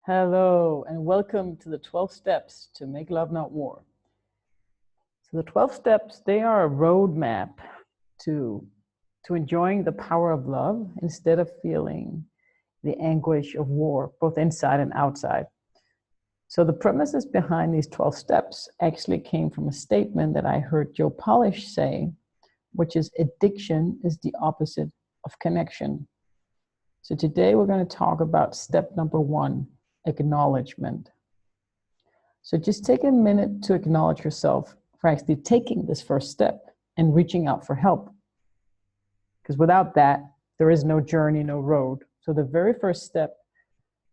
Hello, and welcome to the 12 Steps to Make Love Not War. So the 12 steps, they are a roadmap to enjoying the power of love instead of feeling the anguish of war, both inside and outside. So the premises behind these 12 steps actually came from a statement that I heard Joe Polish say, which is addiction is the opposite of connection. So today we're going to talk about step number 1, acknowledgement. So just take a minute to acknowledge yourself for actually taking this first step and reaching out for help. Because without that, there is no journey, no road. So the very first step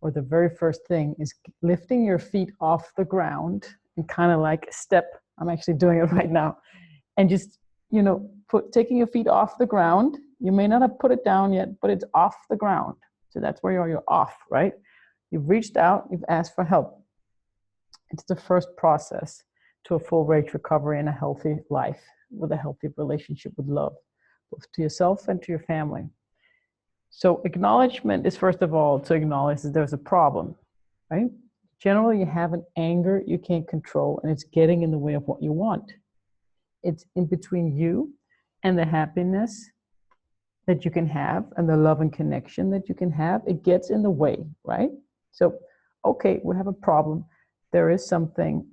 or the very first thing is lifting your feet off the ground and kind of like a step. I'm actually doing it right now. And just, taking your feet off the ground. You may not have put it down yet, but it's off the ground. So that's where you're off, right? You've reached out, you've asked for help. It's the first process to a full rage recovery and a healthy life with a healthy relationship with love, both to yourself and to your family. So acknowledgement is, first of all, to acknowledge that there's a problem, right? Generally, you have an anger you can't control, and it's getting in the way of what you want. It's in between you and the happiness that you can have and the love and connection that you can have. It gets in the way, right? So, okay, we have a problem. There is something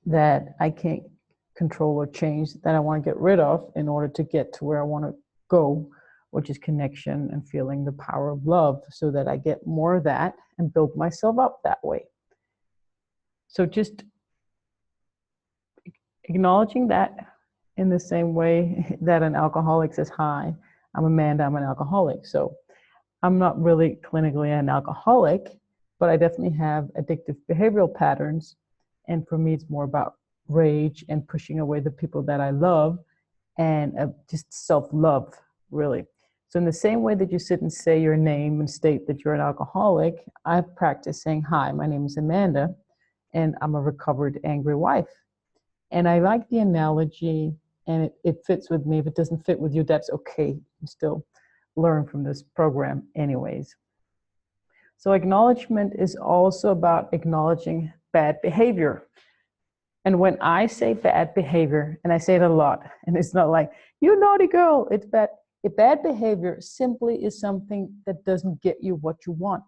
that I can't control or change that I want to get rid of in order to get to where I want to go, which is connection and feeling the power of love, so that I get more of that and build myself up that way. So just acknowledging that in the same way that an alcoholic says, hi, I'm Amanda, I'm an alcoholic. So I'm not really clinically an alcoholic, but I definitely have addictive behavioral patterns. And for me, it's more about rage and pushing away the people that I love and just self-love, really. So in the same way that you sit and say your name and state that you're an alcoholic, I practice saying, hi, my name is Amanda, and I'm a recovered angry wife. And I like the analogy, and it fits with me. If it doesn't fit with you, that's okay. You still learn from this program anyways. So acknowledgement is also about acknowledging bad behavior. And when I say bad behavior, and I say it a lot, and it's not like, you naughty girl, it's bad. Bad behavior simply is something that doesn't get you what you want.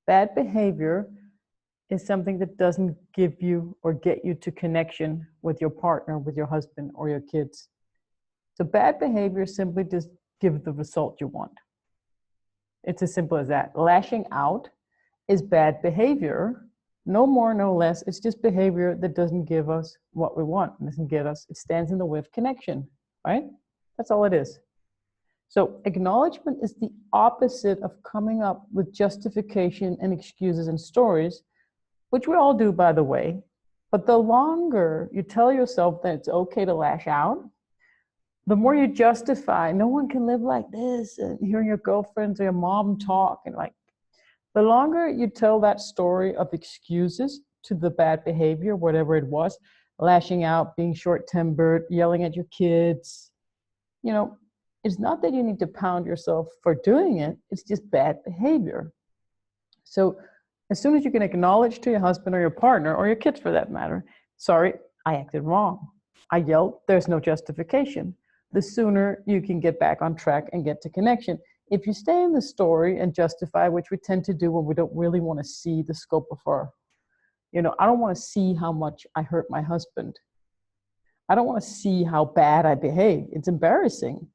Bad behavior is something that doesn't give you or get you to connection with your partner, with your husband or your kids. So bad behavior simply just give the result you want. It's as simple as that. Lashing out is bad behavior. No more, no less. It's just behavior that doesn't give us what we want. It doesn't get us. It stands in the way of connection, right? That's all it is. So acknowledgement is the opposite of coming up with justification and excuses and stories, which we all do, by the way. But the longer you tell yourself that it's okay to lash out, the more you justify, no one can live like this, and hearing your girlfriends or your mom talk, and the longer you tell that story of excuses to the bad behavior, whatever it was, lashing out, being short-tempered, yelling at your kids, it's not that you need to pound yourself for doing it, it's just bad behavior. So as soon as you can acknowledge to your husband or your partner, or your kids for that matter, sorry, I acted wrong. I yelled, there's no justification. The sooner you can get back on track and get to connection. If you stay in the story and justify, which we tend to do when we don't really want to see the scope of our, I don't want to see how much I hurt my husband. I don't want to see how bad I behave. It's embarrassing.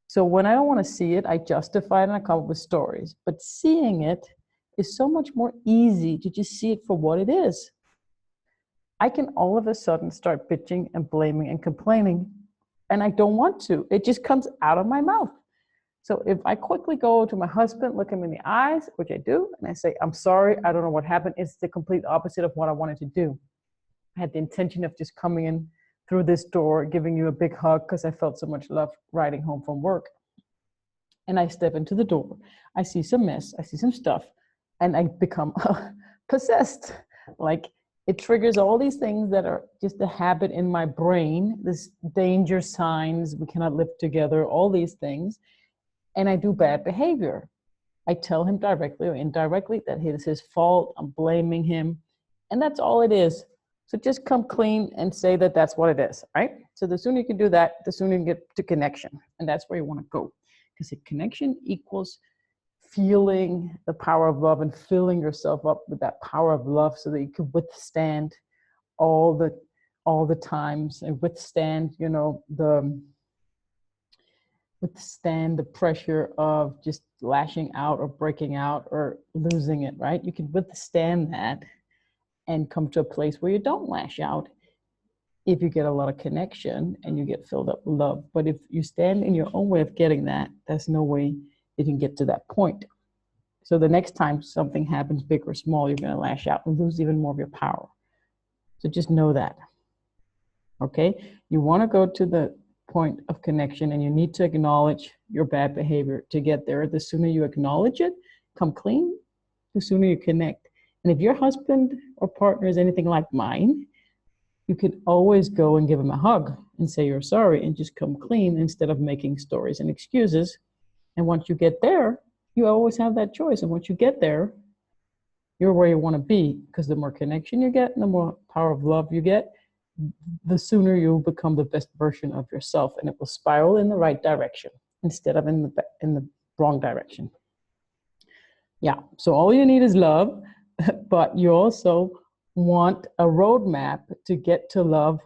So when I don't want to see it, I justify it and I come up with stories. But seeing it is so much more easy to just see it for what it is. I can all of a sudden start bitching and blaming and complaining, and I don't want to. It just comes out of my mouth. So if I quickly go to my husband, look him in the eyes, which I do, and I say, I'm sorry, I don't know what happened. It's the complete opposite of what I wanted to do. I had the intention of just coming in through this door, giving you a big hug because I felt so much love riding home from work. And I step into the door. I see some mess. I see some stuff. And I become possessed. It triggers all these things that are just a habit in my brain, this danger signs, we cannot live together, all these things. And I do bad behavior. I tell him directly or indirectly that it is his fault. I'm blaming him. And that's all it is. So just come clean and say that that's what it is, right? So the sooner you can do that, the sooner you can get to connection. And that's where you want to go. Because connection equals feeling the power of love and filling yourself up with that power of love so that you can withstand all the times and withstand, withstand the pressure of just lashing out or breaking out or losing it, right? You can withstand that and come to a place where you don't lash out if you get a lot of connection and you get filled up with love. But if you stand in your own way of getting that, there's no way you can get to that point. So the next time something happens, big or small, you're going to lash out and lose even more of your power. So just know that. Okay? You want to go to the point of connection and you need to acknowledge your bad behavior to get there. The sooner you acknowledge it, come clean, the sooner you connect. And if your husband or partner is anything like mine, you can always go and give him a hug and say you're sorry and just come clean instead of making stories and excuses. And once you get there, you always have that choice. And once you get there, you're where you want to be, because the more connection you get and the more power of love you get, the sooner you'll become the best version of yourself, and it will spiral in the right direction instead of in the wrong direction. Yeah, so all you need is love, but you also want a roadmap to get to love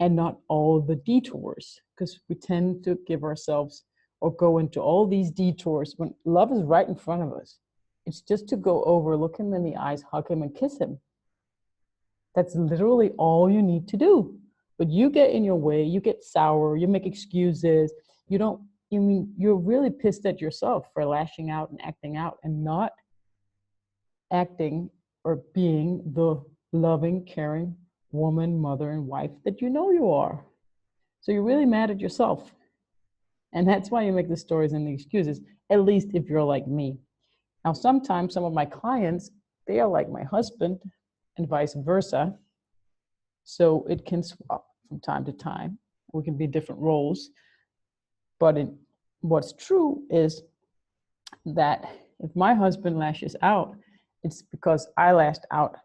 and not all the detours, because we tend to give ourselves or go into all these detours when love is right in front of us. It's just to go over, look him in the eyes, hug him, and kiss him. That's literally all you need to do. But you get in your way, you get sour, you make excuses, you're really pissed at yourself for lashing out and acting out and not acting or being the loving, caring woman, mother, and wife that you know you are. So you're really mad at yourself. And that's why you make the stories and the excuses, at least if you're like me. Now, sometimes some of my clients, they are like my husband and vice versa. So it can swap from time to time. We can be different roles. But what's true is that if my husband lashes out, it's because I lashed out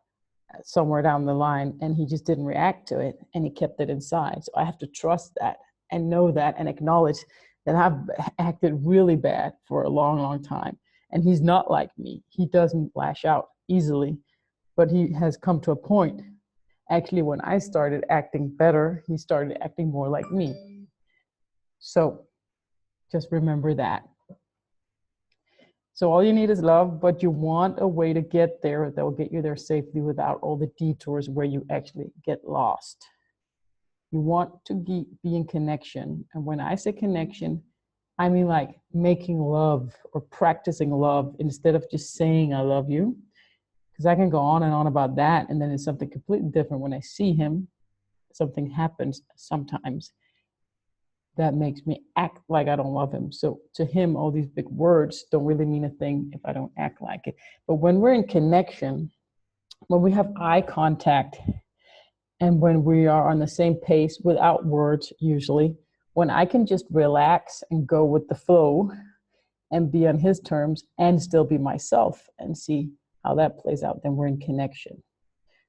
somewhere down the line and he just didn't react to it and he kept it inside. So I have to trust that and know that and acknowledge that I've acted really bad for a long, long time. And he's not like me. He doesn't lash out easily, but he has come to a point. Actually, when I started acting better, he started acting more like me. So just remember that. So all you need is love, but you want a way to get there that will get you there safely without all the detours where you actually get lost. You want to be in connection. And when I say connection, I mean like making love or practicing love instead of just saying I love you. Because I can go on and on about that, and then it's something completely different when I see him. Something happens sometimes that makes me act like I don't love him. So to him, all these big words don't really mean a thing if I don't act like it. But when we're in connection, when we have eye contact, and when we are on the same pace without words, usually, when I can just relax and go with the flow and be on his terms and still be myself and see how that plays out, then we're in connection.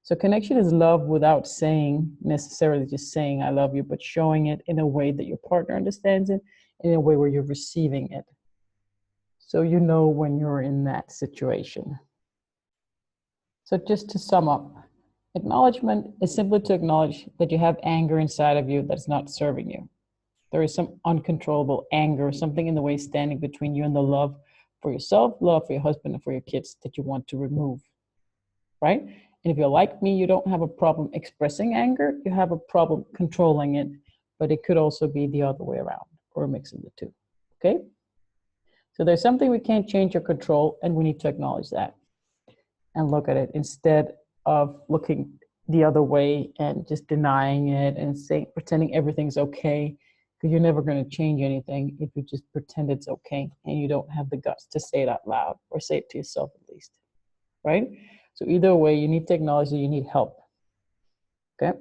So connection is love without saying, necessarily just saying I love you, but showing it in a way that your partner understands it, in a way where you're receiving it. So you know when you're in that situation. So just to sum up, acknowledgement is simply to acknowledge that you have anger inside of you that's not serving you. There is some uncontrollable anger, something in the way standing between you and the love for yourself, love for your husband, and for your kids that you want to remove, right? And if you're like me, you don't have a problem expressing anger, you have a problem controlling it, but it could also be the other way around or a mix of the two, okay? So there's something we can't change or control, and we need to acknowledge that and look at it instead of looking the other way and just denying it and saying, pretending everything's okay, because you're never going to change anything if you just pretend it's okay and you don't have the guts to say it out loud or say it to yourself at least, right? So either way, you need to acknowledge that you need help, okay?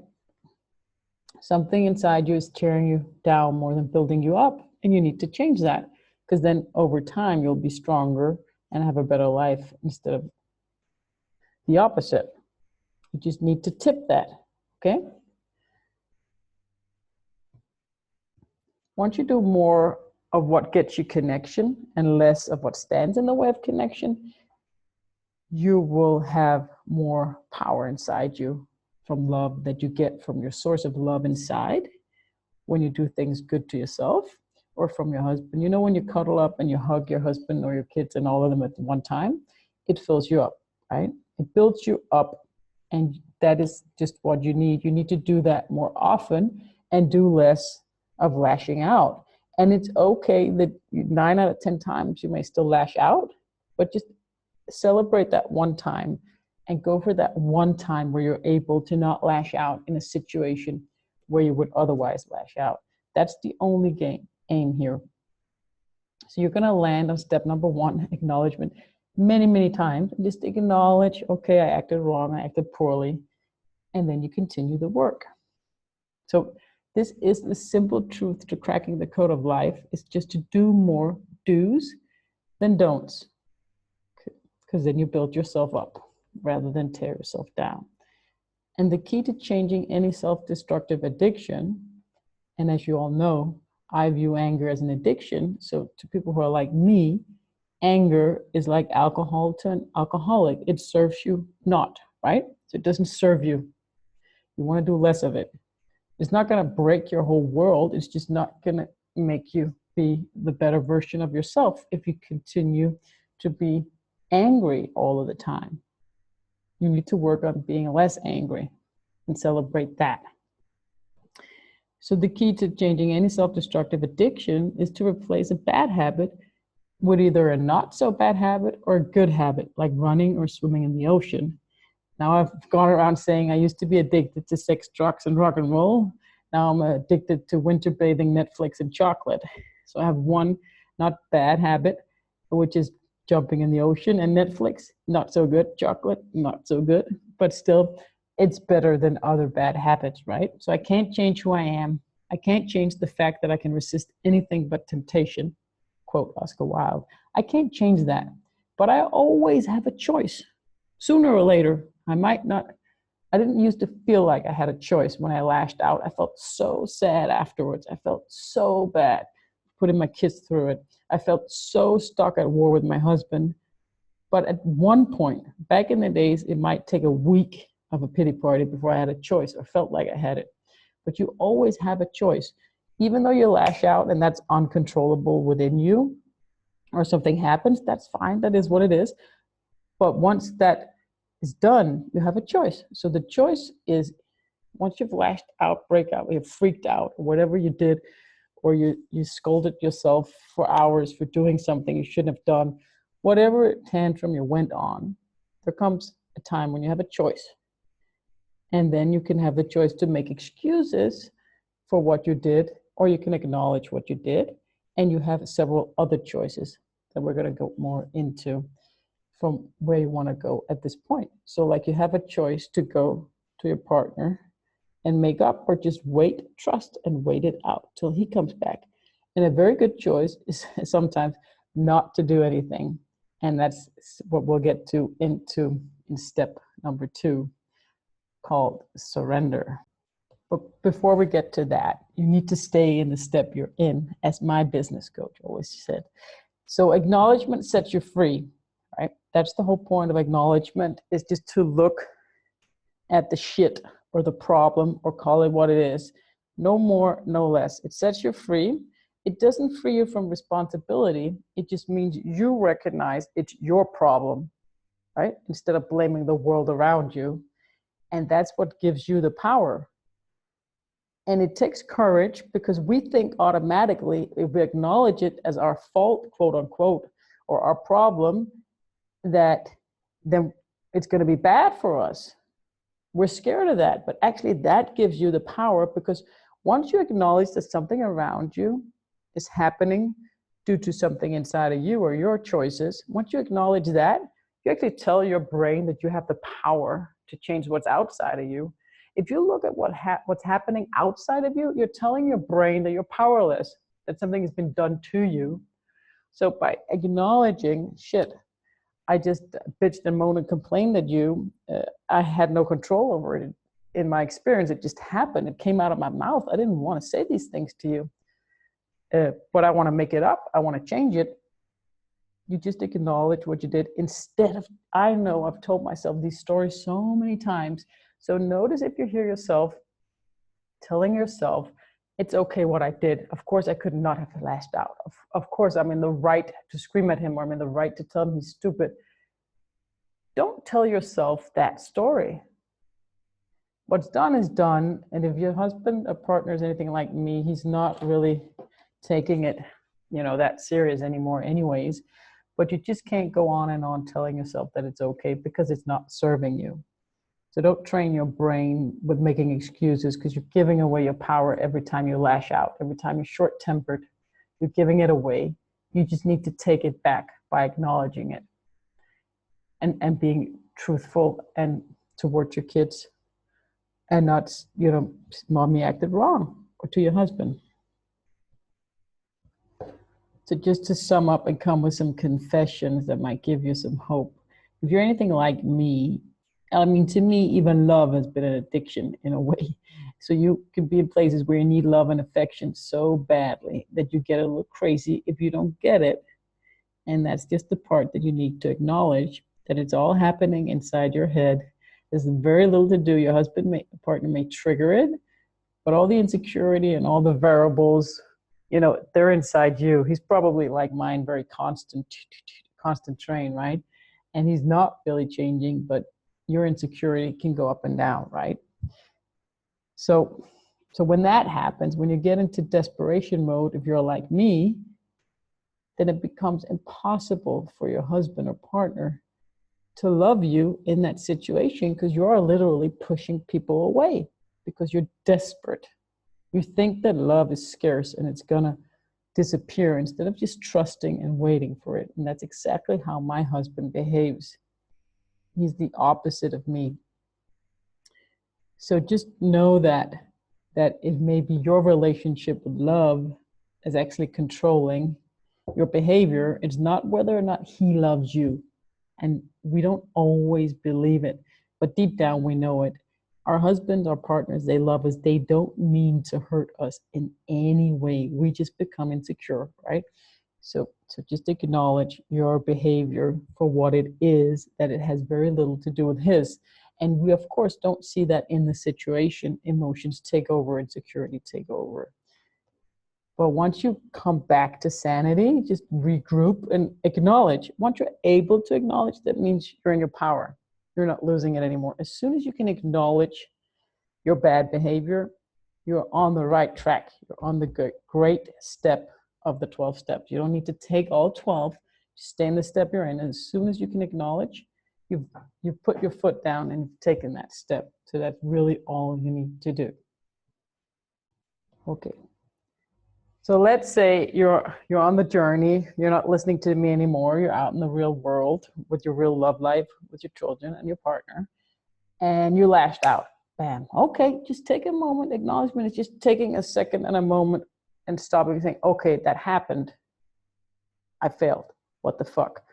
Something inside you is tearing you down more than building you up, and you need to change that, because then over time you'll be stronger and have a better life instead of the opposite. You just need to tip that, okay? Once you do more of what gets you connection and less of what stands in the way of connection, you will have more power inside you from love that you get from your source of love inside when you do things good to yourself or from your husband. You know, when you cuddle up and you hug your husband or your kids and all of them at one time, it fills you up, right? It builds you up, and that is just what you need. You need to do that more often and do less of lashing out. And it's okay that 9 out of 10 times you may still lash out, but just celebrate that one time and go for that one time where you're able to not lash out in a situation where you would otherwise lash out. That's the only aim here. So you're going to land on step number 1, acknowledgement, many, many times. Just acknowledge, okay, I acted wrong, I acted poorly, and then you continue the work. So this is the simple truth to cracking the code of life, is just to do more do's than don'ts, because then you build yourself up rather than tear yourself down. And the key to changing any self-destructive addiction, and as you all know, I view anger as an addiction. So to people who are like me, anger is like alcohol to an alcoholic. It serves you not, right? So it doesn't serve you. You want to do less of it. It's not going to break your whole world. It's just not going to make you be the better version of yourself if you continue to be angry all of the time. You need to work on being less angry and celebrate that. So the key to changing any self-destructive addiction is to replace a bad habit with either a not so bad habit or a good habit, like running or swimming in the ocean. Now I've gone around saying I used to be addicted to sex, drugs, and rock and roll. Now I'm addicted to winter bathing, Netflix, and chocolate. So I have one not bad habit, which is jumping in the ocean, and Netflix, not so good. Chocolate, not so good. But still, it's better than other bad habits, right? So I can't change who I am. I can't change the fact that I can resist anything but temptation, quote Oscar Wilde. I can't change that, but I always have a choice. Sooner or later, I might not. I didn't used to feel like I had a choice when I lashed out. I felt so sad afterwards. I felt so bad putting my kids through it. I felt so stuck at war with my husband. But at one point, back in the days, it might take a week of a pity party before I had a choice or felt like I had it. But you always have a choice. Even though you lash out and that's uncontrollable within you, or something happens, that's fine. That is what it is. But once that is done, you have a choice. So the choice is, once you've lashed out, break out, you've freaked out, or whatever you did, or you scolded yourself for hours for doing something you shouldn't have done, whatever tantrum you went on, there comes a time when you have a choice. And then you can have the choice to make excuses for what you did, or you can acknowledge what you did. And you have several other choices that we're going to go more into from where you want to go at this point. So like you have a choice to go to your partner and make up, or just wait, trust, and wait it out till he comes back. And a very good choice is sometimes not to do anything. And that's what we'll get to into in step number 2, called surrender. But before we get to that, you need to stay in the step you're in, as my business coach always said. So acknowledgement sets you free, right? That's the whole point of acknowledgement, is just to look at the shit or the problem, or call it what it is. No more, no less. It sets you free. It doesn't free you from responsibility. It just means you recognize it's your problem, right? Instead of blaming the world around you. And that's what gives you the power. And it takes courage, because we think automatically, if we acknowledge it as our fault, quote unquote, or our problem, that then it's going to be bad for us. We're scared of that, but actually that gives you the power, because once you acknowledge that something around you is happening due to something inside of you or your choices, once you acknowledge that, you actually tell your brain that you have the power to change what's outside of you. If you look at what's happening outside of you, you're telling your brain that you're powerless, that something has been done to you. So by acknowledging, shit, I just bitched and moaned and complained at you. I had no control over it. In my experience, it just happened. It came out of my mouth. I didn't want to say these things to you, but I want to make it up. I want to change it. You just acknowledge what you did instead of, I know I've told myself these stories so many times. So notice if you hear yourself telling yourself, it's okay what I did. Of course, I could not have lashed out. Of course, I'm in the right to scream at him, or I'm in the right to tell him he's stupid. Don't tell yourself that story. What's done is done. And if your husband or partner is anything like me, he's not really taking it, that serious anymore anyways. But you just can't go on and on telling yourself that it's okay, because it's not serving you. So don't train your brain with making excuses, because you're giving away your power every time you lash out. Every time you're short-tempered, you're giving it away. You just need to take it back by acknowledging it and being truthful and towards your kids, and not, mommy acted wrong, or to your husband. So just to sum up and come with some confessions that might give you some hope. If you're anything like me, to me, even love has been an addiction in a way. So you can be in places where you need love and affection so badly that you get a little crazy if you don't get it. And that's just the part that you need to acknowledge, that it's all happening inside your head. There's very little to do. Your partner may trigger it, but all the insecurity and all the variables, they're inside you. He's probably like mine, very constant train, right? And he's not really changing, but your insecurity can go up and down, right? So when that happens, when you get into desperation mode, if you're like me, then it becomes impossible for your husband or partner to love you in that situation, because you are literally pushing people away because you're desperate. You think that love is scarce and it's gonna disappear, instead of just trusting and waiting for it. And that's exactly how my husband behaves. He's the opposite of me. So just know that it may be your relationship with love is actually controlling your behavior. It's not whether or not he loves you. And we don't always believe it, but deep down we know it. Our husbands, our partners, they love us. They don't mean to hurt us in any way. We just become insecure, right? So just acknowledge your behavior for what it is, that it has very little to do with his. And we, of course, don't see that in the situation. Emotions take over, insecurity take over. But once you come back to sanity, just regroup and acknowledge. Once you're able to acknowledge, that means you're in your power. You're not losing it anymore. As soon as you can acknowledge your bad behavior, you're on the right track. You're on the great step of the 12 steps. You don't need to take all 12. Just stay in the step you're in. And as soon as you can acknowledge, you've put your foot down and you've taken that step. So that's really all you need to do. Okay. So let's say you're on the journey. You're not listening to me anymore. You're out in the real world with your real love life, with your children and your partner, and you lashed out. Bam. Okay, just take a moment. Acknowledgement is just taking a second and a moment and stopping and saying, okay, that happened. I failed. What the fuck?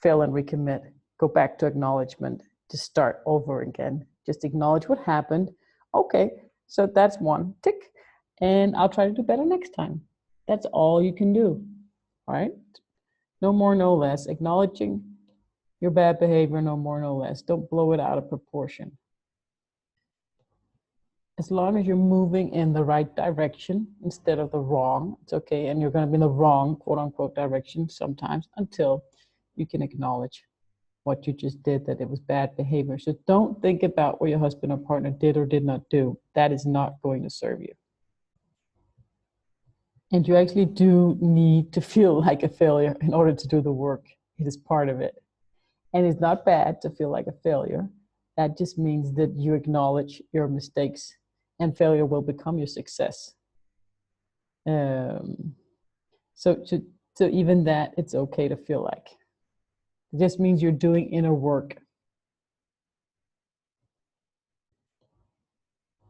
Fail and recommit. Go back to acknowledgement. Just start over again. Just acknowledge what happened. Okay, so that's one. Tick. And I'll try to do better next time. That's all you can do. All right? No more, no less. Acknowledging your bad behavior, no more, no less. Don't blow it out of proportion. As long as you're moving in the right direction instead of the wrong, it's okay. And you're going to be in the wrong, quote unquote, direction sometimes, until you can acknowledge what you just did, that it was bad behavior. So don't think about what your husband or partner did or did not do. That is not going to serve you. And you actually do need to feel like a failure in order to do the work. It is part of it. And it's not bad to feel like a failure. That just means that you acknowledge your mistakes, and failure will become your success. So even that, it's okay to feel like. It just means you're doing inner work.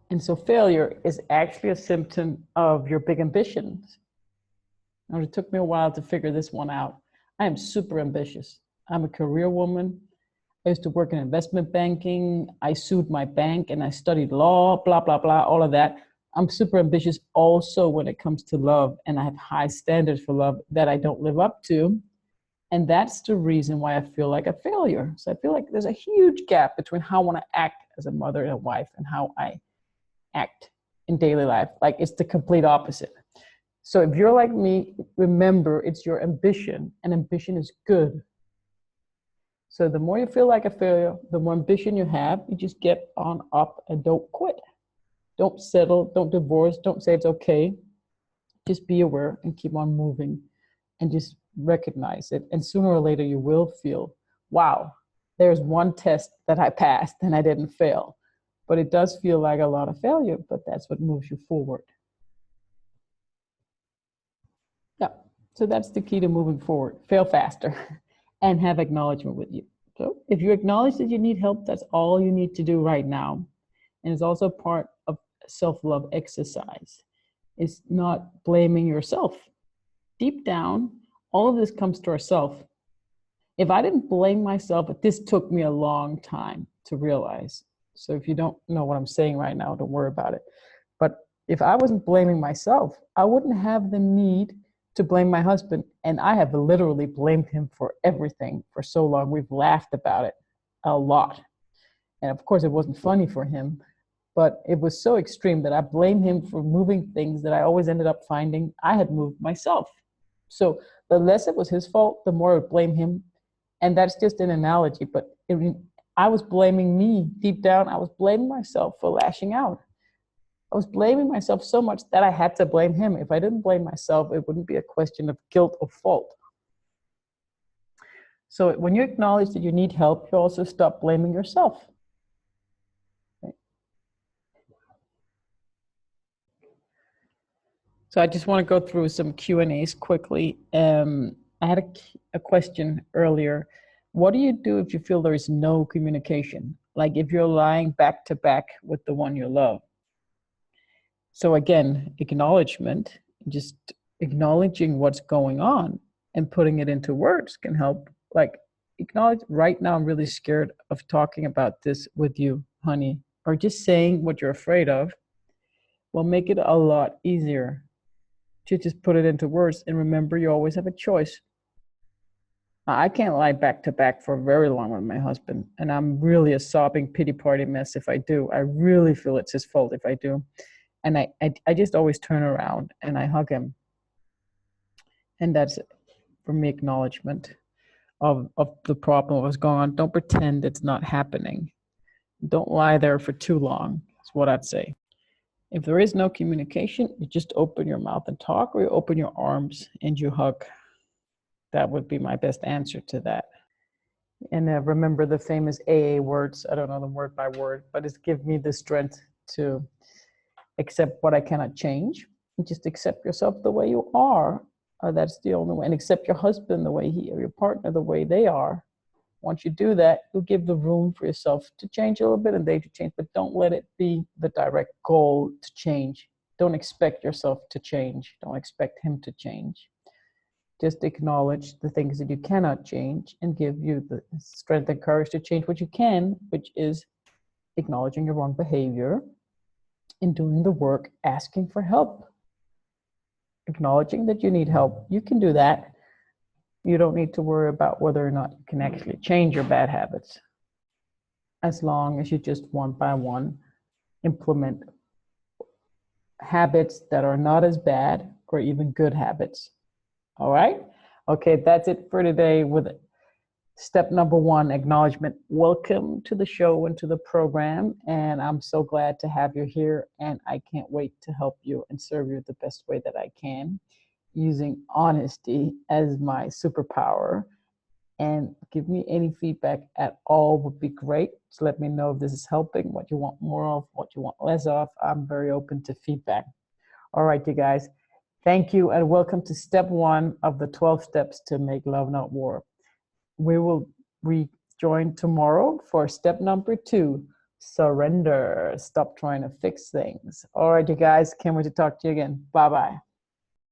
And so failure is actually a symptom of your big ambitions. Now, it took me a while to figure this one out. I am super ambitious. I'm a career woman. I used to work in investment banking. I sued my bank and I studied law, blah, blah, blah, all of that. I'm super ambitious also when it comes to love, and I have high standards for love that I don't live up to. And that's the reason why I feel like a failure. So I feel like there's a huge gap between how I want to act as a mother and a wife and how I act in daily life. Like it's the complete opposite. So if you're like me, remember it's your ambition, and ambition is good. So the more you feel like a failure, the more ambition you have, you just get on up and don't quit. Don't settle, don't divorce, don't say it's okay. Just be aware and keep on moving and just recognize it. And sooner or later you will feel, wow, there's one test that I passed and I didn't fail. But it does feel like a lot of failure, but that's what moves you forward. Yeah, so that's the key to moving forward. Fail faster and have acknowledgement with you. So if you acknowledge that you need help, that's all you need to do right now. And it's also part of self-love exercise. It's not blaming yourself. Deep down, all of this comes to ourselves. If I didn't blame myself, this took me a long time to realize. So if you don't know what I'm saying right now, don't worry about it. But if I wasn't blaming myself, I wouldn't have the need to blame my husband. And I have literally blamed him for everything for so long. We've laughed about it a lot. And of course, it wasn't funny for him, but it was so extreme that I blame him for moving things that I always ended up finding I had moved myself. So the less it was his fault, the more I would blame him. And that's just an analogy, but I was blaming me deep down. I was blaming myself for lashing out. I was blaming myself so much that I had to blame him. If I didn't blame myself, it wouldn't be a question of guilt or fault. So when you acknowledge that you need help, you also stop blaming yourself. Okay. So I just want to go through some Q&As quickly. I had a question earlier. What do you do if you feel there is no communication? Like if you're lying back to back with the one you love? So again, acknowledgement, just acknowledging what's going on and putting it into words can help. Like acknowledge, right now I'm really scared of talking about this with you, honey, or just saying what you're afraid of will make it a lot easier to just put it into words. And remember, you always have a choice. I can't lie back to back for very long with my husband, and I'm really a sobbing pity party mess if I do. I really feel it's his fault if I do. And I just always turn around and I hug him. And that's, for me, acknowledgement of the problem, what's going on. Don't pretend it's not happening. Don't lie there for too long, is what I'd say. If there is no communication, you just open your mouth and talk, or you open your arms and you hug. That would be my best answer to that. And remember the famous AA words. I don't know them word by word, but it's give me the strength to accept what I cannot change. And just accept yourself the way you are. That's the only way. And accept your husband the way he, or your partner the way they are. Once you do that, you'll give the room for yourself to change a little bit, and they to change, but don't let it be the direct goal to change. Don't expect yourself to change. Don't expect him to change. Just acknowledge the things that you cannot change and give you the strength and courage to change what you can, which is acknowledging your wrong behavior and doing the work, asking for help. Acknowledging that you need help. You can do that. You don't need to worry about whether or not you can actually change your bad habits, as long as you just one by one implement habits that are not as bad or even good habits. All right? Okay, that's it for today with step number 1, acknowledgement. Welcome to the show and to the program, and I'm so glad to have you here, and I can't wait to help you and serve you the best way that I can, using honesty as my superpower. And give me any feedback at all would be great. So let me know if this is helping, what you want more of, what you want less of. I'm very open to feedback. All right, you guys. Thank you, and welcome to step 1 of the 12 steps to make love, not war. We will rejoin tomorrow for step number 2, surrender. Stop trying to fix things. All right, you guys. Can't wait to talk to you again. Bye-bye.